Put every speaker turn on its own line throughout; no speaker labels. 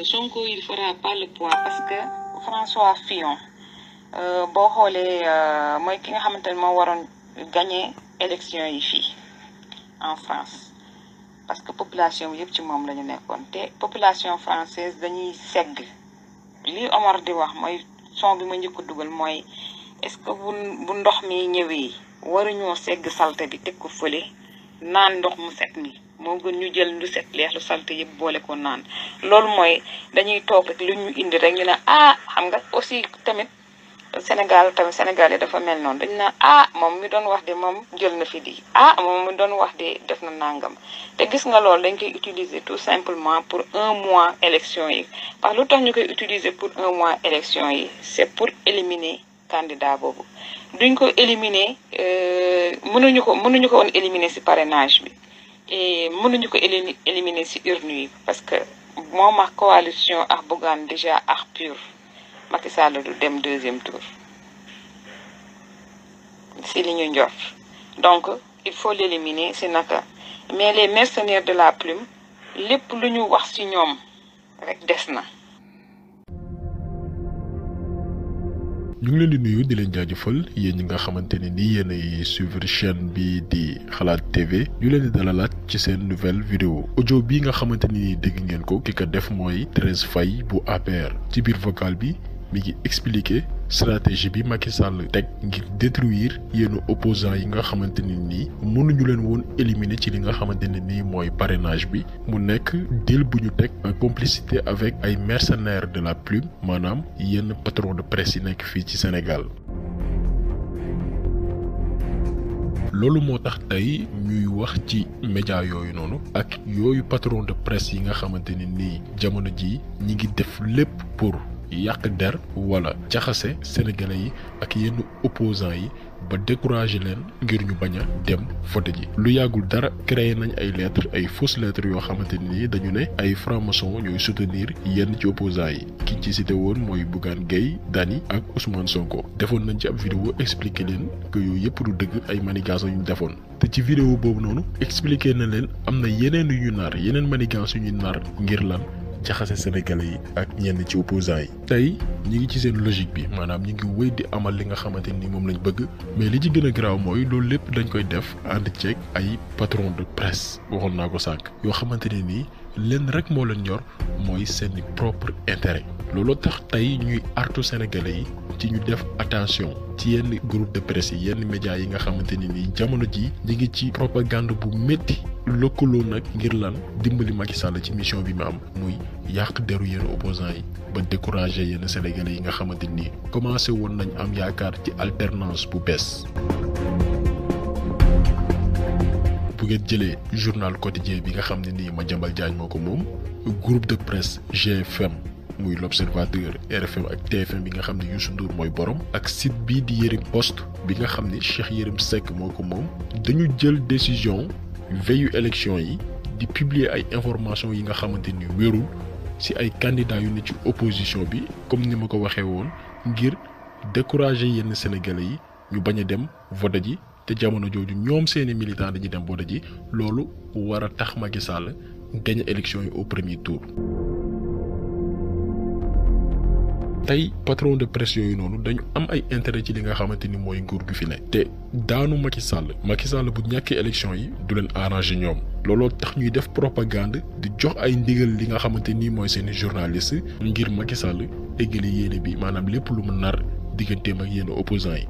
Sonko il fera pas le poids parce que François Fillon boo xoolee mooy ki nga xamante ne moo waroon gagner élection yi fii en France parce que population bi yëpp ci moom la ñu nekkoon te population française dañuy segg li Omar di wax mooy son bi ma njëkk a dugal mooy est-ce que bu ndox mi ñëwee waruñoo segg salte bi teg ko fële naan ndox mu set mi moo gën ñu jël lu set leex lu salte yëpp boole ko naan loolu mooy dañuy toog rek lu ñu indi rek ñu ne xam nga aussi tamit Sénégal yi dafa mel noonu dañu naan moom mi doon wax de moom jël na fi di moom mi doon wax de def na nangam te gis nga loolu dañ koy utiliser tout simplement pour un mois élection yi parce que lu tax ñu koy utiliser pour un mois élection yi c'est pour éliminer candidat boobu duñ ko éliminer mënuñu ko woon éliminer ci parrainage bi et mënuñu ko éliminer ci urne yi parce que moom ak coalition ak Bougane déjà ak PUR Macky Sall du dem deuxième tour si li ñu njort donc il faut l'éliminer si naka mais les mercenaires de la plume lépp lu ñu wax ci ñoom rek des na.
ñu ngi leen di nuyu di leen jaajëfal yéen ñi nga xamante ne ni yéen ay suivre chaîne bi di Xalaat TV ñu leen di dalalaat ci seen nouvelle vidéo audio bi nga xamante ni dégg ngeen ko ki ko def mooy Thérèse Faye bu APR ci biir vocal bi mi ngi expliquer stratégie bi Macky Sall teg ngir détruire yenn opposants yi nga xamante ne nii mënuñu leen woon éliminer ci li nga xamante ne nii mooy parrainage bi mu nekk deal bu ñu teg en complicité avec ay mercenaires de la plume maanaam yenn patron de presse yi nekk fii ci Sénégal. loolu moo tax tey ñuy wax ci média yooyu noonu ak yooyu patron de presse yi nga xamante ne nii jamono ji ñi ngi def lépp pour yàq der wala jaxase sénégalais yi ak yenn opposants yi ba décourager leen ngir ñu bañ a dem vote ji lu yàggul dara créé nañ ay lettres ay fausses lettres yoo xamante ni dañu ne ay francs-maçons ñooy soutenir yenn ci opposants yi ki ci cité woon mooy Bougane Gueye Dany ak Ousmane Sonko defoon nañ ci ab vidéo expliquer leen que yooyu yëpp du dëgg ay manigances yu ñu defoon te ci vidéo boobu noonu expliquer na leen am na yeneen yu ñu nar yeneen manigances yu ñu nar ngir lan jaxase sénégalais yi ak ñenn ci opposants yi tey ñi ngi ci seen logique bi maanaam ñi ngi wéy di amal li nga xamante ni moom lañ bëgg mais li ci gën a garaaw mooy loolu lépp dañ koy def ànd ceeg ay patron de presse waxoon naa ko sànq yoo xamante ne nii lenn rek moo leen ñor mooy seeni propre intérêt looloo tax tey ñuy artu sénégalais yi ci ñu def attention ci yenn groupe de presse yi yenn médias yi nga xamante ne nii jamono ji ñi ngi ci propagande bu métti lëkkaloo nag ngir lan dimbali Macky Sall ci mission bi mu am muy yàq deru yenn opposants yi ba décourager yenn sénégalais yi nga xamante ni commencé woon nañ am yaakaar ci alternance bu bees. bu ngeen jëlee journal quotidien bi nga xam ne nii Madiambal Diagne moo ko moom groupe de presse GFM muy l'Observateur RFM ak TFM bi nga xam ne Youssou Ndour mooy borom ak site bii di Yérim Post bi nga xam ne Cheikh Yérim Seck moo ko moom dañu jël décision veillu élection yi di publier ay informations yi nga xamante ni wérul ci ay candidats yu ne ci opposition bi comme ni ma ko waxee woon ngir décourager yenn sénégalais yi ñu bañ a dem vote ji te jamono jooju ñoom seeni militants dañuy dem vote ji loolu war a tax Macky Sall gagne élection yi au premier tour. tey patron de presse yooyu noonu dañu am ay intérêt ci li nga xamante ni mooy nguur gi fi ne te daanu Macky Sall bu ñàkkee élection yi du leen arrangé ñoom looloo tax ñuy def propagande di jox ay ndigal li nga xamante ni mooy seeni journaliste ngir Macky Sall eggali yéene bi maanaam lépp lu mu nar digganteem ak yenn opposants yi.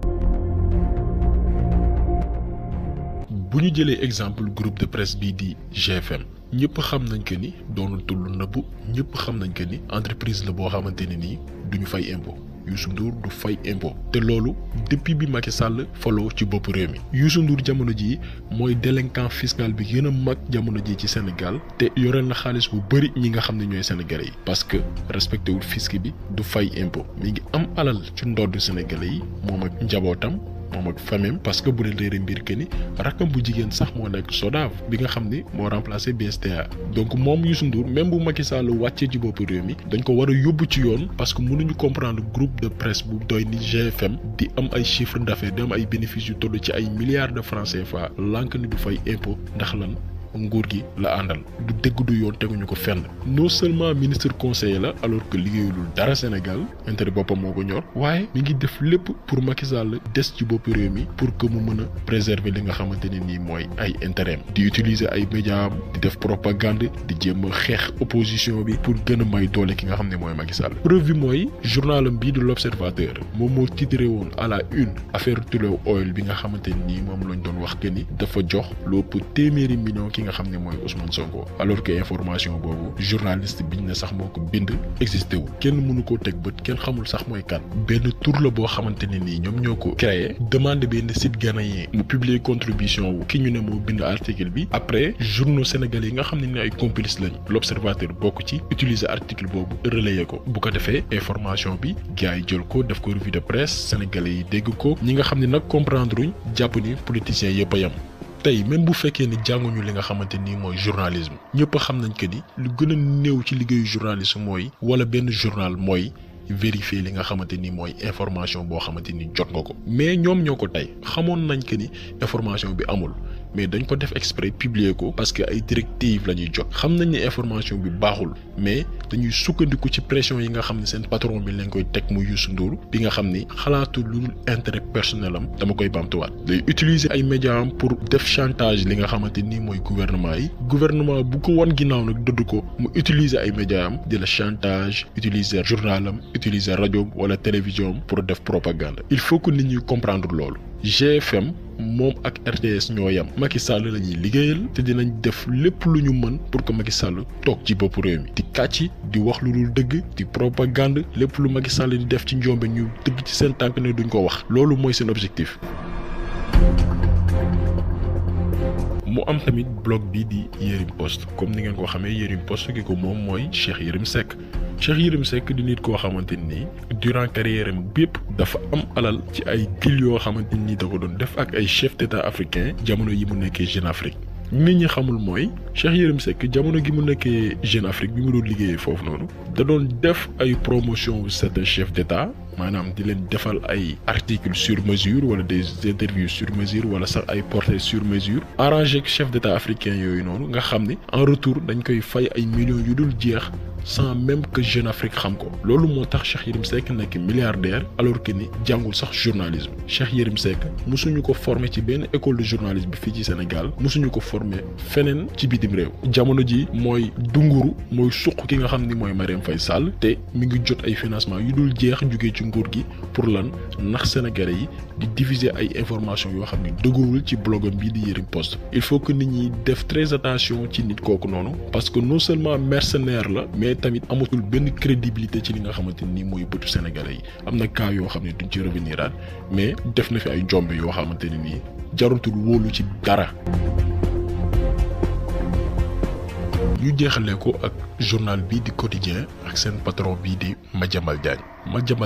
bu ñu jëlee exemple groupe de presse bii di GFM ñëpp xam nañ que ni doonul tullu nëbbu ñëpp xam nañ que ni entreprise la boo xamante ne nii duñu fay impôt Youssou Ndour du fay impôt te loolu depuis bi Macky Sall faloo ci bopp réew mi Youssou Ndour jamono jii mooy délinquant fiscal bi gën a mag jamono jii ci Sénégal te yoreel na xaalis bu bëri ñi nga xam ne ñooy sénégalais yi parce que respecté wul fisc bi du fay impôt mi ngi am alal ci ndoddu sénégalais yi moom ak njabootam. moom ak famille parce que bu dee réere mbir que ni rakkam bu jigéen sax moo nekk SODAV bi nga xam ni moo remplacé BSDA donc moom Youssou Ndour même bu Macky Sall wàccee ci bopp réew mi dañ ko war a yóbbu ci yoon parce que mënuñu comprendre groupe de presse bu doy ni GFM di am ay chiffre d'affaires di am ay bénéfices yu toll ci ay milliards de francs CFA lànk ni du fay impôt ndax lan nguur gi la àndal du dégg du yoon teguñu ko fenn non seulement ministre conseiller la alors que liggéeyulul dara Sénégal intérêt boppam moo ko ñor waaye mi ngi def lépp pour Macky Sall des ci bopp réew mi pour que mu mën a préserver li nga xamante ne nii mooy ay intérêt di utiliser ay médias di def propagande di jéem a xeex opposition bi pour gën a may doole ki nga xam ne mooy Macky Sall preuve bi mooy journalam bii de l'Observateur moom moo titré woon à la une affaire Tullow Oil bi nga xamante nii moom lañ doon wax que ni dafa jox lu ëpp téeméeri millions ki nga xam ne mooy Ousmane Sonko alors que information boobu journaliste biñ ne sax moo ko bind existé wul kenn mënu koo teg bët kenn xamul sax mooy kan benn tur la boo xamante ne nii ñoom ñoo ko créé demande benn site ghanéen mu publier contribution wu ki ñu ne moo bind article bi après journaux sénégalais yi nga xam ne ni ay complices lañ l'Observateur bokk ci utiliser article boobu relayer ko bu ko defee information bi gars yi jël ko def ko revue de presse sénégalais yi dégg ko ñi nga xam ne nag comprendre uñ jàpp ni politiciens yëpp a yem tey même bu fekkee ni jànguñu li nga xamante ni mooy journalisme ñëpp a xam nañ que ni lu gën a néew ci liggéeyu journalisme mooy wala benn journal mooy vérifier li nga xamante ni mooy information boo xamante ni jot nga ko mais ñoom ñoo ko tey xamoon nañ que ni information bi amul mais dañ ko def exprès publier ko parce que ay directives la ñuy jot xam nañ ne information bi baaxul mais dañuy sukkandiku ci pression yi nga xam ne seen patron bi lañ koy teg mu Youssou Ndour bi nga xam ni xalaatu lu dul intérêt personnel am dama koy bamtuwaat day utiliser ay médias am pour def chantage li nga xamante ni mooy gouvernement yi gouvernement bu ko wan ginnaaw nag dëdd ko mu utiliser ay médias am di la chantage utiliser journalam utiliser rajo wala télévision pour def propagande il faut que nit ñi comprendre loolu GFM moom ak RTS ñoo yam Macky Sall la ñuy liggéeyal te dinañ def lépp lu ñu mën pour que Macky Sall toog ci bopp réew mi di kàcci di wax lu dul dëgg di propagande lépp lu Macky Sall di def ci njombe ñu dëgg ci seen tànk ne duñ ko wax loolu mooy seen objectif. mu am tamit blog bi di Yerim Post comme ni ngeen ko xamee Yerim Post ki ko moom mooy Cheikh Yérim Seck Cheikh Yérim Seck di nit koo xamante ni durant carrière am bépp dafa am alal ci ay deal yoo xamante ni da ko doon def ak ay chef d'état africain jamono yi mu nekkee Jeune Afrique nit ñi xamul mooy Cheikh Yérim Seck jamono gi mu nekkee Jeune Afrique bi mu doon liggéeyee foofu noonu da doon def ay promotion wu certains chefs d'état maanaam di leen defal ay articles sur mesure wala des interviews sur mesure wala sax ay portraits sur mesure arrangé ak chef d'état africain yooyu noonu nga xam ni en retour dañ koy fay ay millions yu dul jeex sans même que Jeune Afrique xam ko loolu moo tax Cheikh Yérim Seck nekk milliardaire alors que ni jàngul sax journalisme Cheikh Yérim Seck mosuñu ko former ci benn école de journalisme bi fii ci Sénégal mosuñu ko former feneen ci bitim réew jamono ji mooy dunguru mooy suq ki nga xam ni mooy Marième Faye Sall te mi ngi jot ay financement yu dul jeex jugee ci nguur gi pour lan ndax sénégalais yi di diffuser ay information yoo xam ni dëgguwul ci blogam bii di Yerim Post il faut que nit ñi def très attention ci nit kooku noonu parce que non seulement mercenaire la mais tamit amatul benn crédibilité ci li nga xamante ni mooy bëtu sénégalais yi am na cas yoo xam ne duñ ci revenir aat mais def na fi ay njombe yoo xamante ne nii jarutul wóolu ci dara. ñu jeexalee ko ak journal bii di quotidien ak seen patron bii di Madiambal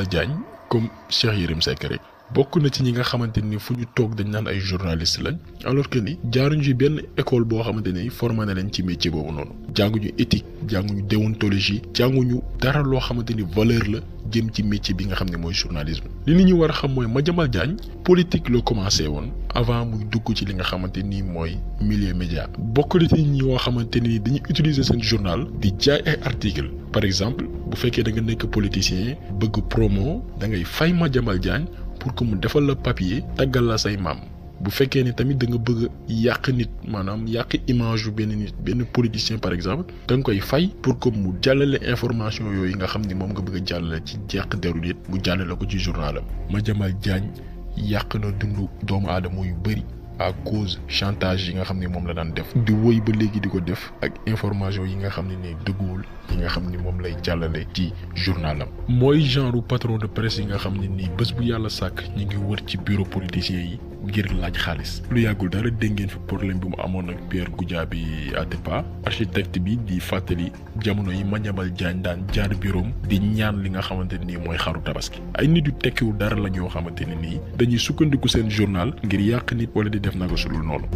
Diagne comme Cheikh Yérim Seck rek bokk na ci ñi nga xamante ni fu ñu toog dañ naan ay journaliste lañ alors que ni jaaruñu ci benn école boo xamante ni formé na leen ci métier boobu noonu jànguñu éthique jànguñu déontologie jànguñu dara loo xamante ni valeur la jëm ci métier bi nga xam ne mooy journalisme li nit ñi war a xam mooy Madiambal Diagne politique la commencé woon avant muy dugg ci li nga xamante ni mooy milieu média bokk na ci ñi yoo xamante ni dañuy utiliser seen journal di jaay ay article par exemple bu fekkee da nga nekk politicien bëgg promo da ngay fay Madiambal Diagne pour que mu defal la papier taggal la say maam bu fekkee ni tamit da nga bëgg yàq nit maanaam yàq image yu benn nit benn politicien par exemple da nga koy fay pour que mu jàllale information yooyu nga xam ni moom nga bëgg a jàllale ci jeex deru nit mu jàllale ko ci journalam Madiambal Diagne yàq na dundu doomu aadama yu bëri à cause chantage yi nga xam ne moom la daan def di woy ba léegi di ko def ak information yi nga xam ne ni dëgguwul yi nga xam ni moom lay jàllale ci journalam mooy genre patron de presse yi nga xam ne nii bés bu yàlla sàkk ñi ngi wër ci bureau politicien yi ngir laaj xaalis lu yàggul dara dégg ngeen fi problème bi mu amoon ak Pierre Goudiaby Atepa architecte bi di fàttali jamono yi Madiambal Diagne daan jaar bureau di ñaan li nga xamante ne nii mooy xaru tabaski ay nit yu tekkiwul dara la ñoo xamante ne nii dañuy sukkandiku seen journal ngir yàq nit wala di def naka sulul noonu.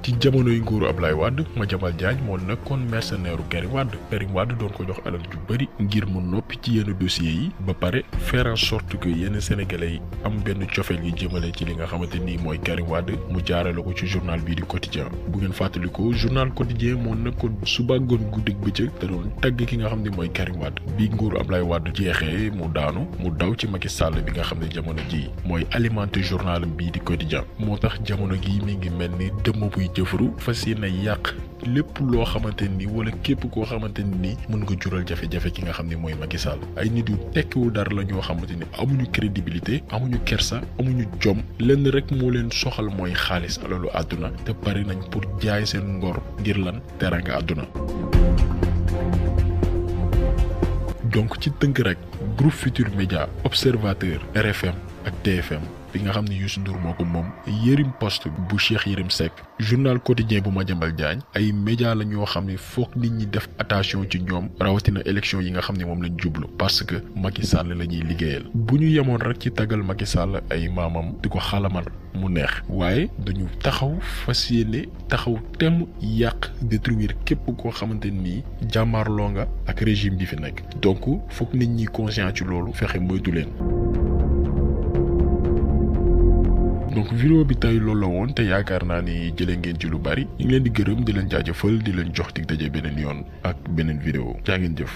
ci jamonoy nguuru Ablaye Wade Madiambal Diagne moo nekkoon mercenaire Karim Wade doon ko jox alal ju bëri ngir mu noppi ci yenn dossiers yi ba pare faire en sorte que yenn sénégalais yi am benn cofeel yi jëmale ci li nga xamante ni mooy Karim Wade mu jaarale ko ci journal bii di quotidien bu ngeen fàttaliko journal quotidien moo nekkoon suba ngoon guddeeg bëccëg te doon tagg ki nga xam ne mooy Karim Wade bi nguuru Ablaye Wade jeexee mu daanu mu daw ci Macky Sall bi nga xam ne jamono ji mooy alimenter journalam bii di quotidien moo tax jamono gi mi ngi mel ni dëmm buy jëfru fas yéene yàq lépp loo xamante ni wala képp koo xamante ni mën nga jural jafe-jafe ki nga xam ne mooy Macky Sall ay nit yu tekkiwul dara la ñoo xamante ni amuñu crédibilité amuñu kersa amuñu jom lenn rek moo leen soxal mooy xaalis alalu àdduna te pare nañ pour jaay seen ngor ngir lan teranga àdduna. donc ci tënk rek groupe Futurs Médias Observateur RFM ak TFM bi nga xam ne Youssou Ndour moo ko moom Yérim Post bu Cheikh Yérim Seck journal quotidien bu Madiambal Diagne ay média la ñoo xam ne foog nit ñi def attention ci ñoom rawatina élection yi nga xam ne moom lañ jublu parce que Macky Sall la ñuy liggéeyal bu ñu yemoon rek ci taggal Macky Sall ay maamam di ko xalamal mu neex waaye dañu taxaw fas yéene taxaw temm yàq détruire képp koo xamante nii jàmmaarloo nga ak régime bi fi nekk donc foog nit ñi conscient ci loolu fexe moytu leen. donc vidéo bi tey loolu la woon te yaakaar naa ni jëlee ngeen ci lu bari ñu ngi leen di gërëm di leen jaajëfal di leen jox dig daje beneen yoon ak beneen vidéo jaa ngeen jëf.